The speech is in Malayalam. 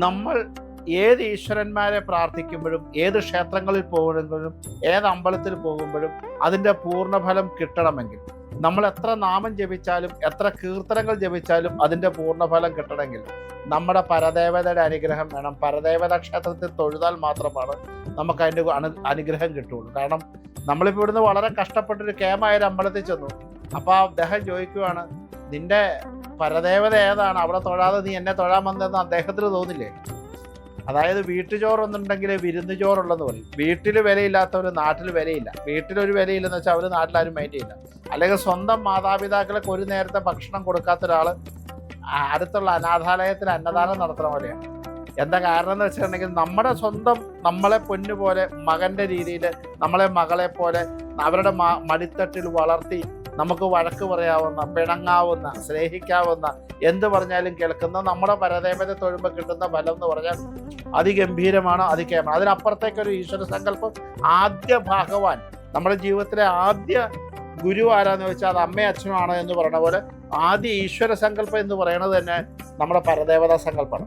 നമ്മൾ ഏത് ഈശ്വരന്മാരെ പ്രാർത്ഥിക്കുമ്പോഴും, ഏത് ക്ഷേത്രങ്ങളിൽ പോകുമ്പോഴും, ഏത് അമ്പലത്തിൽ പോകുമ്പോഴും അതിൻ്റെ പൂർണ്ണഫലം കിട്ടണമെങ്കിൽ, നമ്മൾ എത്ര നാമം ജപിച്ചാലും എത്ര കീർത്തനങ്ങൾ ജപിച്ചാലും അതിൻ്റെ പൂർണ്ണഫലം കിട്ടണമെങ്കിൽ നമ്മുടെ പരദേവതയുടെ അനുഗ്രഹം വേണം. പരദേവത ക്ഷേത്രത്തിൽ തൊഴുതാൽ മാത്രമാണ് നമുക്ക് അതിൻ്റെ അനുഗ്രഹം കിട്ടുള്ളൂ. കാരണം നമ്മളിപ്പോൾ ഇവിടുന്ന് വളരെ കഷ്ടപ്പെട്ടൊരു കേമായൊരു അമ്പലത്തിൽ ചെന്നു. അപ്പോൾ അദ്ദേഹം ചോദിക്കുവാണ്, നിന്റെ പരദേവത ഏതാണ്? അവിടെ തൊഴാതെ നീ എന്നെ തൊഴാൻ വന്നതെന്ന് അദ്ദേഹത്തിന് തോന്നില്ലേ? അതായത് വീട്ടുചോറൊന്നുണ്ടെങ്കിൽ വിരുന്ന് ചോറുള്ളെന്ന് പറയും. വീട്ടിൽ വിലയില്ലാത്തവർ നാട്ടിൽ വിലയില്ല. വീട്ടിലൊരു വിലയില്ലെന്ന് വെച്ചാൽ അവർ നാട്ടിലാരും മൈൻഡ് ചെയ്യില്ല. അല്ലെങ്കിൽ സ്വന്തം മാതാപിതാക്കൾക്ക് ഒരു നേരത്തെ ഭക്ഷണം കൊടുക്കാത്ത ഒരാൾ അടുത്തുള്ള അനാഥാലയത്തിൽ അന്നദാനം നടത്തണ പോലെയാണ്. എന്താ കാരണം എന്ന് വെച്ചിട്ടുണ്ടെങ്കിൽ നമ്മുടെ സ്വന്തം നമ്മളെ പൊന്നുപോലെ മകൻ്റെ രീതിയിൽ നമ്മളെ മകളെ പോലെ അവരുടെ മടിത്തട്ടിൽ വളർത്തി നമുക്ക് വഴക്ക് പറയാവുന്ന, പിണങ്ങാവുന്ന, സ്നേഹിക്കാവുന്ന, എന്ത് പറഞ്ഞാലും കേൾക്കുന്ന നമ്മുടെ പരദേവത തൊഴുമ്പോൾ കിട്ടുന്ന ഫലം എന്ന് പറഞ്ഞാൽ അതിഗംഭീരമാണ്, അതികേമാണ്. അതിനപ്പുറത്തേക്കൊരു ഈശ്വര സങ്കല്പം. ആദ്യ ഭഗവാൻ നമ്മുടെ ജീവിതത്തിലെ ആദ്യ ഗുരു ആരാന്ന് വെച്ചാൽ അത് അമ്മയും അച്ഛനുമാണ് എന്ന് പറയുന്ന പോലെ ആദ്യ ഈശ്വര സങ്കല്പം എന്ന് പറയുന്നത് തന്നെ നമ്മുടെ പരദേവതാ സങ്കല്പമാണ്.